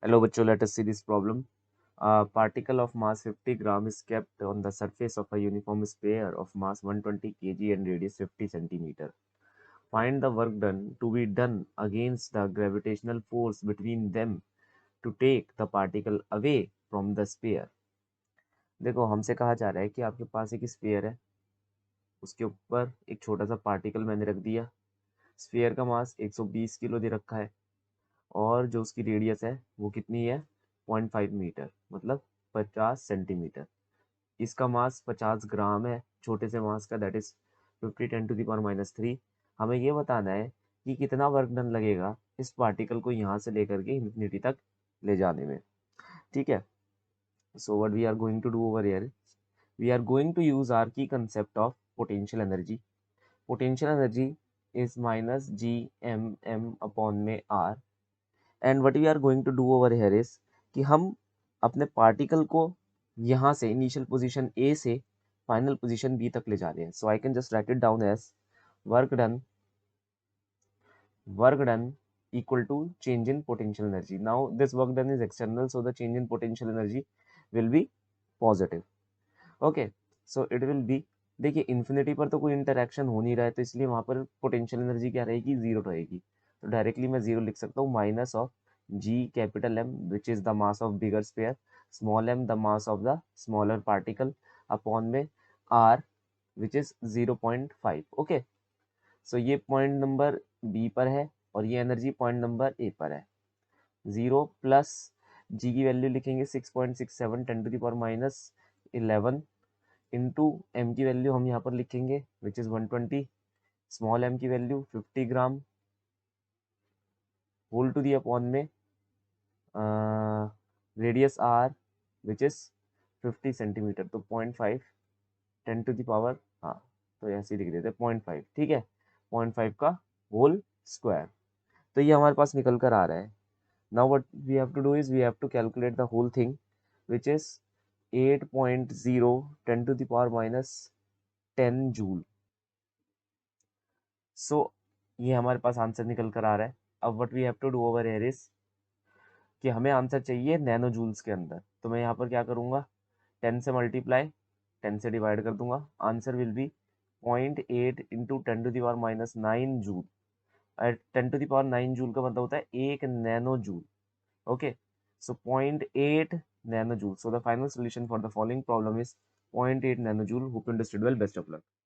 Hello बच्चों, let us see this problem. A particle of mass 50 gram is kept on the surface of a uniform sphere of mass 120 kg and radius 50 centimeter. Find the work done to be done against the gravitational force between them to take the particle away from the sphere. देखो हमसे कहा जा रहा है कि आपके पास एक sphere है, उसके ऊपर एक छोटा सा पार्टिकल मैंने रख दिया। स्फीयर का मास 120 किलो दे रखा है और जो उसकी रेडियस है वो कितनी है 0.5 मीटर, मतलब 50 सेंटीमीटर। इसका मास 50 ग्राम है, छोटे से मास का, दैट इज 50 × 10⁻³ हमें ये बताना है कि कितना वर्क डन लगेगा इस पार्टिकल को यहाँ से लेकर के इंफिनिटी तक ले जाने में। ठीक है, so what we are going to do over here, we are going to use R की concept of potential energy. Potential energy is minus G M upon में R, and what we are going to do over here is कि हम अपने particle को यहाँ से initial position A से final position B तक ले जा रहे हैं। So I can just write it down as work done equal to change in potential energy. Now this work done is external, so the change in potential energy will be positive. Okay, so it will be, देखिए infinity पर तो कोई interaction हो नहीं रहा है, तो इसलिए वहां पर पोटेंशियल एनर्जी क्या रहेगी, जीरो रहेगी। तो डायरेक्टली मैं जीरो लिख सकता हूँ, minus of G capital M which is the mass of bigger sphere, small M the mass of the smaller particle, upon में R which is 0.5। Okay, so ये पॉइंट नंबर बी पर है और ये एनर्जी पॉइंट नंबर ए पर है। 0 plus जी की value लिखेंगे 6.67 10⁻11 इंटू एम की वैल्यू हम यहाँ पर लिखेंगे विच इज 120, स्मॉल एम की वैल्यू 50 ग्राम, होल टू दी अपॉन में radius R which is 50 centimetre, तो 0.5 10⁻, हाँ तो ऐसे ही लिख देते 0.5। ठीक है, 0.5 का होल स्क्वायर, तो ये हमारे पास निकल कर आ रहा है। Now what we have to do is we have to calculate the whole thing which is 8.0 10⁻10 joule. So ये हमारे पास आंसर निकल कर आ रहा है। अब what we have to do over here is कि हमें आंसर चाहिए नैनो जूल्स के अंदर, तो मैं यहाँ पर क्या करूँगा, 10 से मल्टीप्लाई 10 से डिवाइड कर दूंगा, answer will be 0.8 into 10⁻9 joule. 10⁻9 joule का मतलब होता है 1 nano joule. Okay, so 0.8 nano joule. So the final solution for the following problem is 0.8 nano joule. Hope you understood well, best of luck.